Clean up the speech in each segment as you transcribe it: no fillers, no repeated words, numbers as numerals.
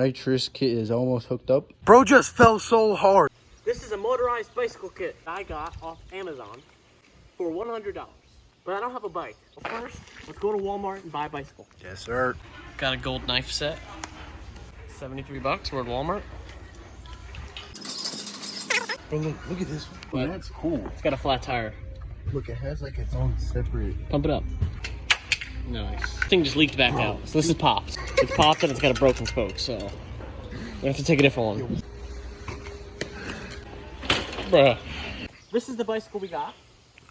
nitrous kit is almost hooked up. Bro just fell so hard. This is a motorized bicycle kit I got off Amazon for $100. But I don't have a bike. Well, first, let's go to Walmart and buy a bicycle. Yes, sir. Got a gold knife set. 73 bucks. We're at Walmart. Bro, look at this one. That's cool. It's got a flat tire. Look, it has like its own separate. Pump it up. Nice. This thing just leaked back out. So this is popped. It's popped and it's got a broken spoke, so we have to take a different one. Bruh. This is the bicycle we got.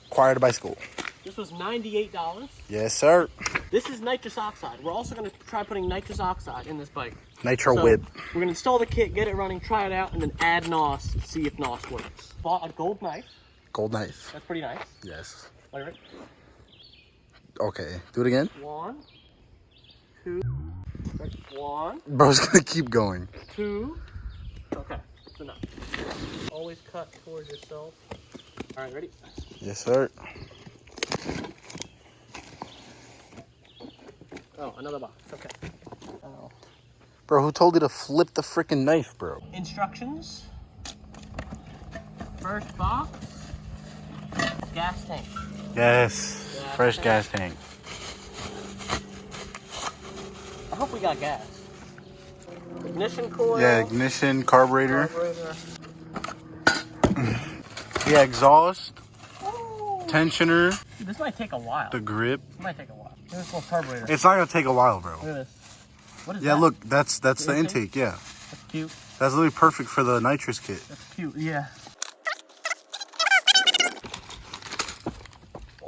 Acquired a bicycle. This was $98. Yes, sir. This is nitrous oxide. We're also going to try putting nitrous oxide in this bike. Nitro so whip. We're going to install the kit, get it running, try it out, and then add NOS and see if NOS works. Bought a gold knife. Gold knife. That's pretty nice. Yes. All right. Okay, do it again. 1, 2, 1. Bro's gonna keep going. 2. Okay, that's enough. Always cut towards yourself. All right, ready? Yes, sir. Oh, another box. Okay. Bro, who told you to flip the freaking knife, bro? Instructions. First box. Gas tank. Yes. Fresh gas tank. I hope we got gas. Ignition coil. Yeah, ignition, carburetor. Carburetor. Yeah, exhaust. Oh. Tensioner. This might take a while. The grip. It might take a while. Here's this little carburetor. It's not gonna take a while, bro. Look at this. What is that? Yeah, look, that's the intake, yeah. That's cute. That's literally perfect for the nitrous kit. That's cute, yeah.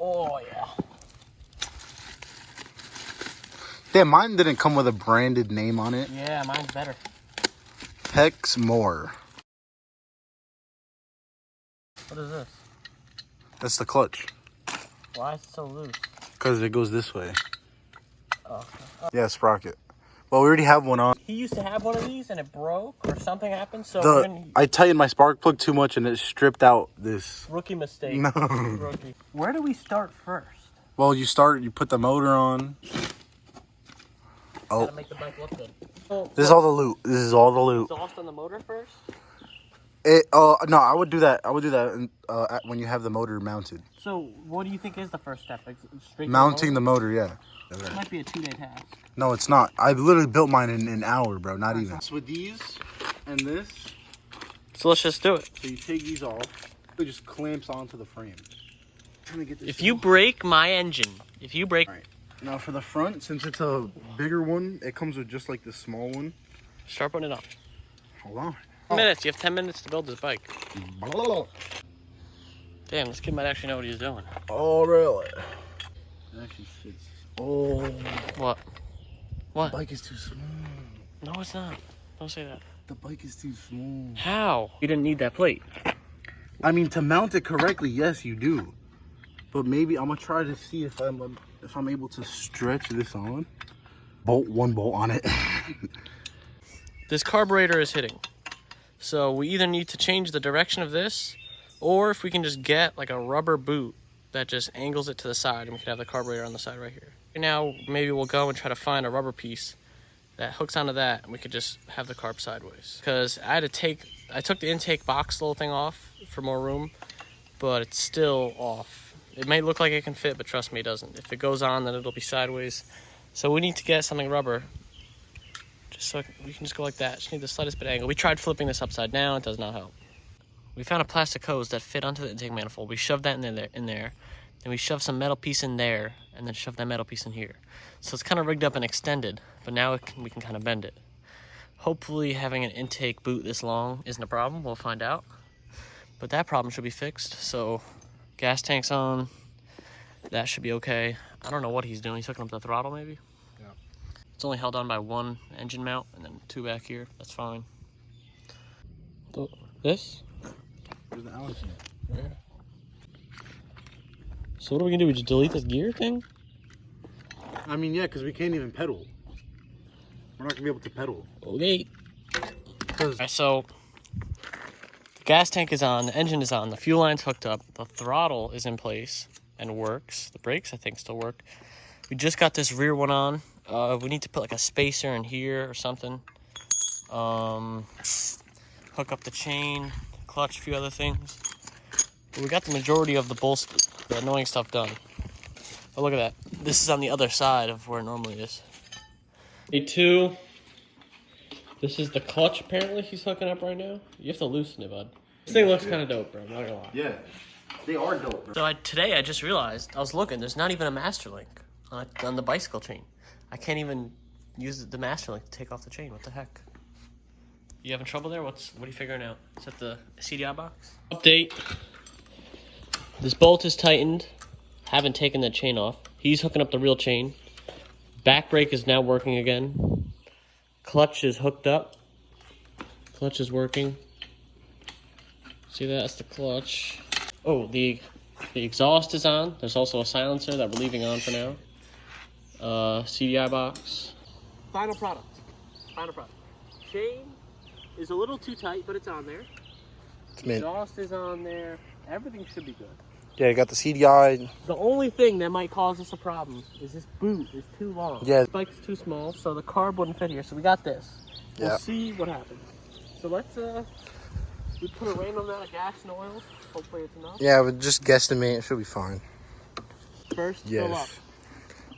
Oh, yeah. Damn, mine didn't come with a branded name on it. Yeah, mine's better. Hex More. What is this? That's the clutch. Why is it so loose? Because it goes this way. Oh, okay. Yeah, sprocket. Well, we already have one on. He used to have one of these and it broke or something happened, so I tightened my spark plug too much and it stripped out this. rookie mistake. No. Rookie. Where do we start first? Well, you put the motor on. Oh. Gotta make the bike look good. Oh, This is all the loot. This is all the loot. exhaust on the motor first? No, I would do that. I would do that when you have the motor mounted. So, what do you think is the first step? Straight Mounting the motor, yeah. It might be a 2-day task. No, it's not. I literally built mine in an hour, bro. Not even. So with these and this, So let's just do it. so you take these off. It just clamps onto the frame. Trying to get this If you break my engine, All right. Now for the front, since it's a bigger one, it comes with just like this small one. start putting it on. Hold on. 10 minutes. You have 10 minutes to build this bike. Damn, this kid might actually know what he's doing. Oh, really? It actually fits. Oh. What? What? The bike is too small. No, it's not. Don't say that. The bike is too small. How? You didn't need that plate. I mean, to mount it correctly, yes, you do. But maybe I'm gonna try to see if I'm able to stretch this on. Bolt one bolt on it. This carburetor is hitting. So we either need to change the direction of this, or if we can just get like a rubber boot that just angles it to the side, and we can have the carburetor on the side right here. Now maybe we'll go and try to find a rubber piece that hooks onto that, and we could just have the carb sideways. Because I took the intake box little thing off for more room, but it's still off. It may look like it can fit, but trust me, it doesn't. If it goes on, then it'll be sideways. So we need to get something rubber, just so we can just go like that. Just need the slightest bit of angle. We tried flipping this upside down, it does not help. We found a plastic hose that fit onto the intake manifold. We shoved that in there. Then we shoved some metal piece in there, and then shoved that metal piece in here. So it's kind of rigged up and extended, but now we can kind of bend it. Hopefully having an intake boot this long isn't a problem. We'll find out. But that problem should be fixed. So gas tank's on. That should be okay. I don't know what he's doing. He's hooking up the throttle maybe? Yeah. It's only held on by one engine mount and then two back here. That's fine. This? There's the Allen key. Yeah. So what are we gonna do? We just delete this gear thing? I mean, yeah, because we can't even pedal. We're not gonna be able to pedal. Okay. Alright, so the gas tank is on, the engine is on, the fuel line's hooked up, the throttle is in place and works. The brakes, I think, still work. We just got this rear one on. We need to put like a spacer in here or something. hook up the chain, clutch, a few other things. But we got the majority of the annoying stuff done. Oh, look at that. This is on the other side of where it normally is. A2. This is the clutch, apparently, he's hooking up right now. You have to loosen it, bud. This thing looks kind of dope, bro. I'm not gonna lie. Yeah, they are dope, bro. So today I just realized, I was looking, there's not even a master link on the bicycle chain. I can't even use the master link to take off the chain. What the heck? You having trouble there? What are you figuring out? Is that the CDI box? Update. This bolt is tightened. Haven't taken that chain off. He's hooking up the real chain. Back brake is now working again. Clutch is hooked up. Clutch is working. See that? That's the clutch. Oh, the exhaust is on. There's also a silencer that we're leaving on for now. CDI box. Final product. Chain is a little too tight, but it's on there. Exhaust is on there. Everything should be good. Yeah, you got the CDI. The only thing that might cause us a problem is this boot is too long. Yeah. This bike's too small, so the carb wouldn't fit here. So we got this. Yeah. We'll see what happens. So let's we put a random amount of gas and oil. Hopefully it's enough. Yeah, but just guesstimate. It should be fine. First fill up.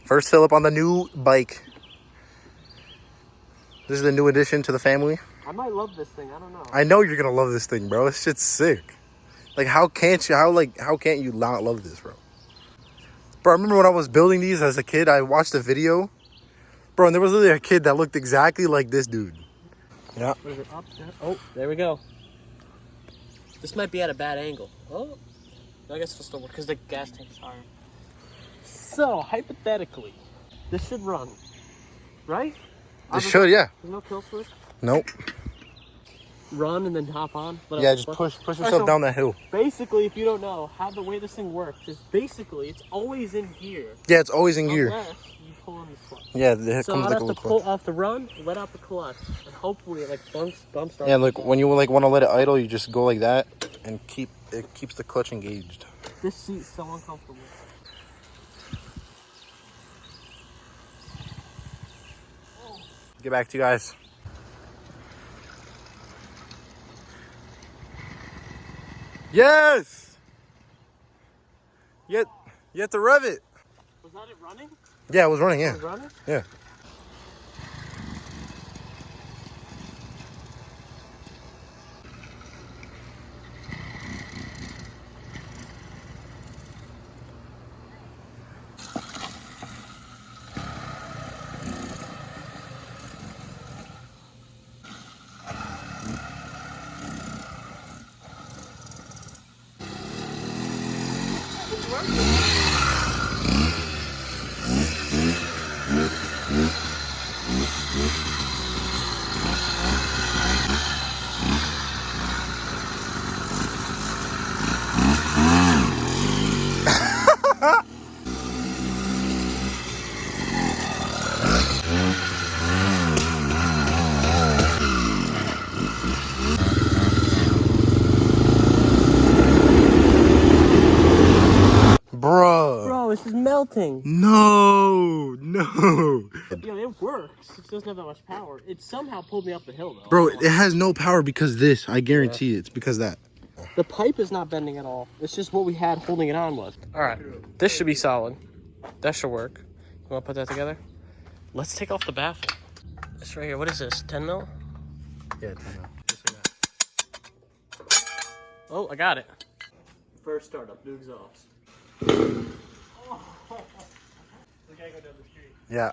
First fill up on the new bike. This is the new addition to the family. I might love this thing. I don't know. I know you're gonna love this thing, bro. This shit's sick. Like, how can't you not love this, bro? Bro, I remember when I was building these as a kid, I watched a video. Bro, and there was literally a kid that looked exactly like this dude. Yeah. What is it, up, down? Oh, there we go. This might be at a bad angle. Oh, I guess it'll still work because the gas tank's higher. So, hypothetically, this should run, right? It should, yeah. There's no kill switch? Nope. Run and then hop on. Yeah, just push yourself down that hill. Basically, if you don't know how the way this thing works, is basically it's always in gear. Yeah, it's always in gear. Unless you pull on the clutch. Yeah, it so comes I'd like a have little to pull clutch. off the run, let out the clutch, and hopefully it like bumps. Yeah, like when you want to let it idle, you just go like that, and it keeps the clutch engaged. This seat's so uncomfortable. Get back to you guys. Yes! You have to rev it. Was that it running? Yeah, it was running, yeah. It was running? Yeah. Bro, this is melting. No. Yeah, it works. It doesn't have that much power. It somehow pulled me up the hill, though. Bro, it has no power because this. I guarantee you, it's because that. The pipe is not bending at all. It's just what we had holding it on was. All right, this should be solid. That should work. You want to put that together? Let's take off the baffle. This right here, what is this, 10 mil? Yeah, 10 mil. Just like that. Oh, I got it. First startup, new exhaust. We gotta go down the street. Yeah.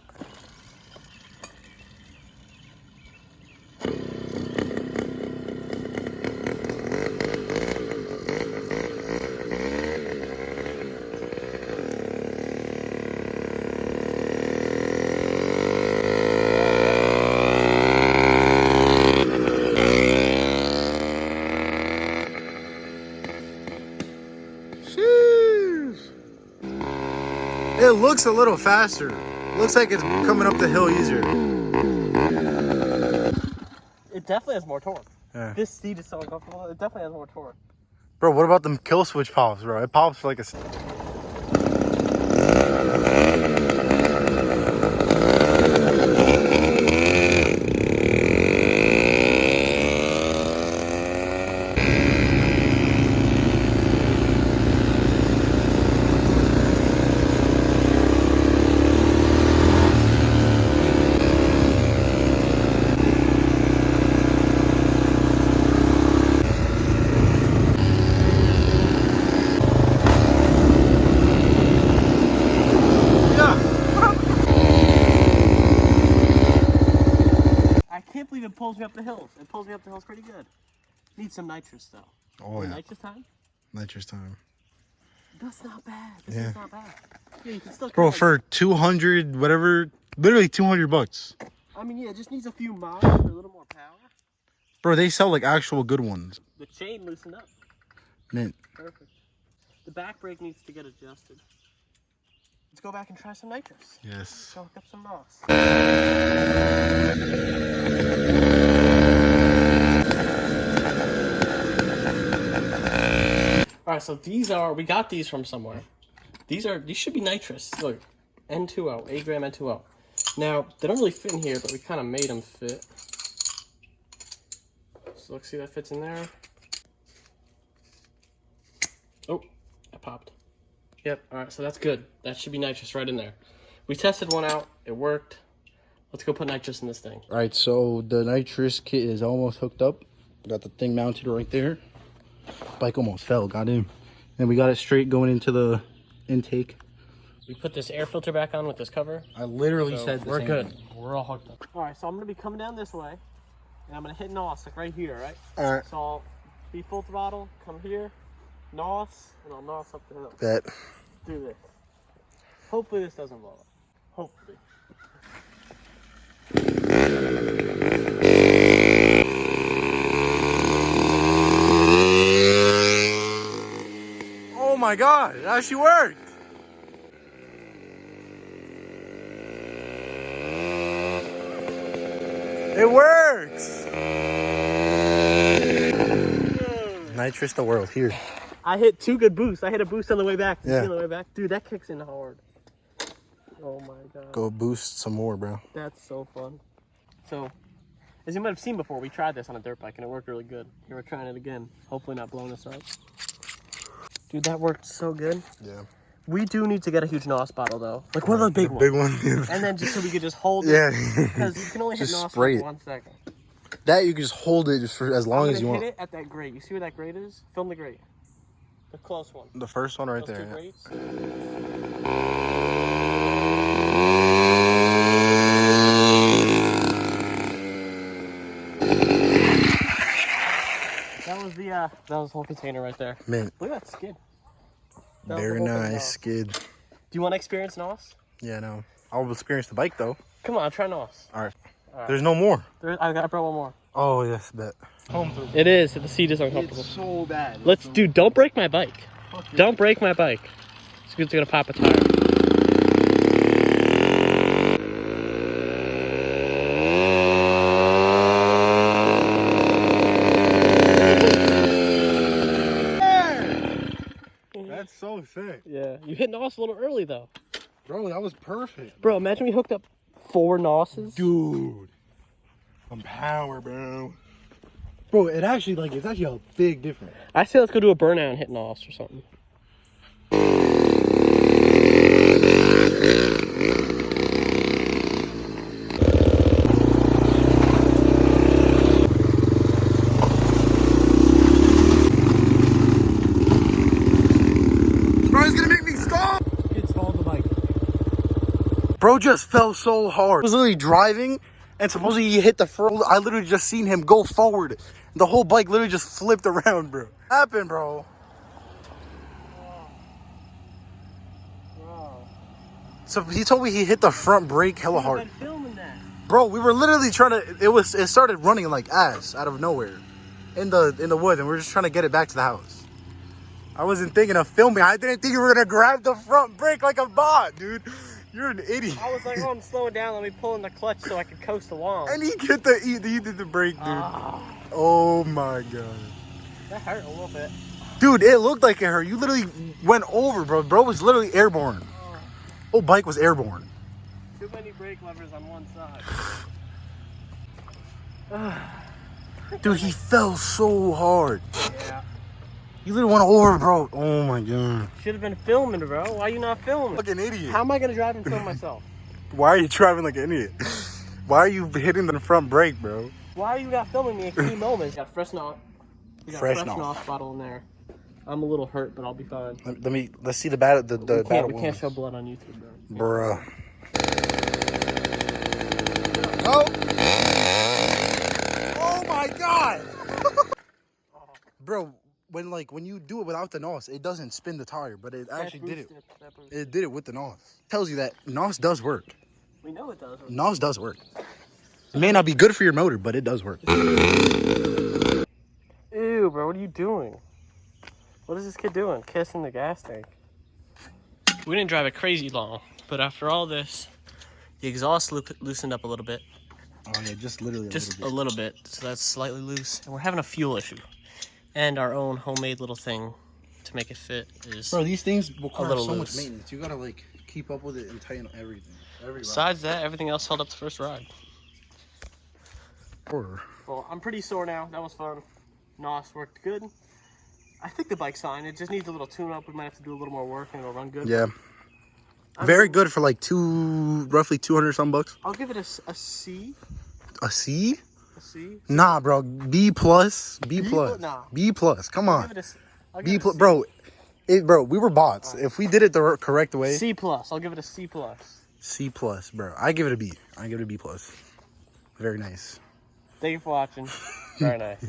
It looks a little faster. Looks like it's coming up the hill easier. It definitely has more torque. Yeah. This seat is so uncomfortable. It definitely has more torque. Bro, what about them kill switch pops, bro? It pops like a... can't believe it pulls me up the hills. It pulls me up the hills pretty good. Need some nitrous though. Oh, yeah. Nitrous time? Nitrous time. That's not bad. This is not bad. Yeah, you can still Bro, for 200, whatever, literally $200. I mean, yeah, it just needs a few miles for a little more power. Bro, they sell like actual good ones. The chain loosened up. Mint. Perfect. The back brake needs to get adjusted. Let's go back and try some nitrous. Yes. Let's up some NOS. All right, so we got these from somewhere. These should be nitrous. Look, N2O, 8 gram N2O. Now, they don't really fit in here, but we kind of made them fit. So look, see that fits in there? Oh, it popped. Yep, all right, so that's good. That should be nitrous right in there. We tested one out, it worked. Let's go put nitrous in this thing. All right, so the nitrous kit is almost hooked up. Got the thing mounted right there. Bike almost fell, got in. And we got it straight going into the intake. We put this air filter back on with this cover. I literally said we're good. We're all hooked up. All right, so I'm gonna be coming down this way, and I'm gonna hit NOS like right here, right? All right. So I'll be full throttle, come here, NOS, and I'll NOS up the hill. Bet. Do this. Hopefully this doesn't blow up. Hopefully. Oh my God, it actually worked. It works. Nitrous the world here. I hit 2 good boosts. I hit a boost on the way back. Yeah. On the way back. Dude, that kicks in hard. Oh my God. Go boost some more, bro. That's so fun. So, as you might have seen before, we tried this on a dirt bike and it worked really good. Here we're trying it again. Hopefully not blowing us up. Dude, that worked so good. Yeah. We do need to get a huge NOS bottle though. Like one of those big ones. Big one. And then just so we could just hold it. Yeah. Because you can only hit Just NOS spray for it. 1 second. That you can just hold it just for as long as you want. Hit it at that grate. You see where that grate is? Film the grate. The close one. The first one right Those there. two Yeah. grates. That was the whole container right there. Mint. Look at that skid. That was the Very whole thing nice NOS. skid. Do you want to experience NOS? Yeah, no. I'll experience the bike though. Come on, try NOS. All right. There's no more. I brought one more. Oh yes, bet. It is. The seat is uncomfortable. It's so bad. Dude, don't break my bike. Don't break my bike. It's gonna pop a tire. That's so sick. Yeah, you hit NOS a little early though. Bro, that was perfect. Bro, imagine we hooked up 4 NOSes. Dude. Some power, bro. Bro, it's actually a big difference. I say let's go do a burnout and hit NOS or something. Bro, it's gonna make me stop. It stalled the bike. Bro just fell so hard. I was literally driving and supposedly he hit the front. I literally just seen him go forward. The whole bike literally just flipped around, bro. What happened, bro? So he told me he hit the front brake hella hard. Filming that. Bro, we were literally trying to, it started running like ass out of nowhere in the woods, and we were just trying to get it back to the house. I wasn't thinking of filming. I didn't think you were gonna grab the front brake like a bot, dude. You're an idiot. I was like, oh, I'm slowing down. Let me pull in the clutch so I can coast along. And he did the brake, dude. Oh my god. That hurt a little bit. Dude, it looked like it hurt. You literally went over, bro. Bro was literally airborne. Whole bike was airborne. Too many brake levers on one side. Dude, he fell so hard. Yeah. You literally went over, bro. Oh my god. Should have been filming, bro. Why are you not filming? Like an idiot. How am I gonna drive and film myself? Why are you driving like an idiot? Why are you hitting the front brake, bro? Why are you not filming me at key moments? Got fresh NOS. We got Fresh fresh NOS. NOS bottle in there. I'm a little hurt, but I'll be fine. Let's see the battle. We can't show blood on YouTube, bro. Bruh. Oh. my god! Bro, when you do it without the NOS, it doesn't spin the tire, but it actually did it. It did it with the NOS. Tells you that NOS does work. We know it does work. NOS does work. It may not be good for your motor, but it does work. Ew, bro, what are you doing? What is this kid doing? Kissing the gas tank. We didn't drive it crazy long, but after all this, the exhaust loosened up a little bit. Oh yeah, just literally a little bit. So that's slightly loose. And we're having a fuel issue. And our own homemade little thing to make it fit is Bro, these things require so loose. much maintenance. You gotta like keep up with it and tighten everything. Besides that, everything else held up the first ride. Or Well, I'm pretty sore now. That was fun. NOS worked good. I think the bike's fine. It just needs a little tune-up. We might have to do a little more work and it'll run good. yeah. Very good for like roughly 200 some bucks. I'll give it a C. A C? A C? Nah, bro. B plus. B plus. Nah. B plus. Come I'll on. give it a B plus, C. bro. We were bots. If we did it the correct way. C plus. I'll give it a C plus. C plus, bro. I give it a B. I give it a B plus. Very nice. Thank you for watching. Very nice.